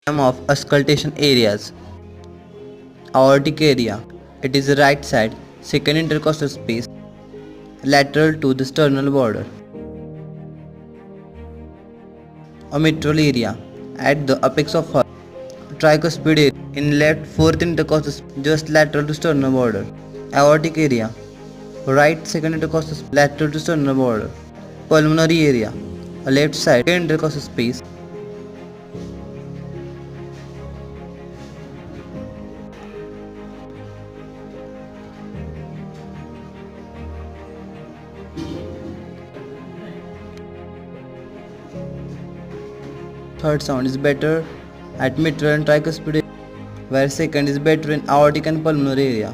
Some of auscultation areas. Aortic area. It is the right side, second intercostal space, lateral to the sternal border. Mitral area. At the apex of her tricuspid area, in left fourth intercostal space, just lateral to sternal border. Aortic area. Right second intercostal space, lateral to sternal border. Pulmonary area. Left side, second intercostal space. Third sound is better at mitral and tricuspid area, where second is better in aortic and pulmonary area.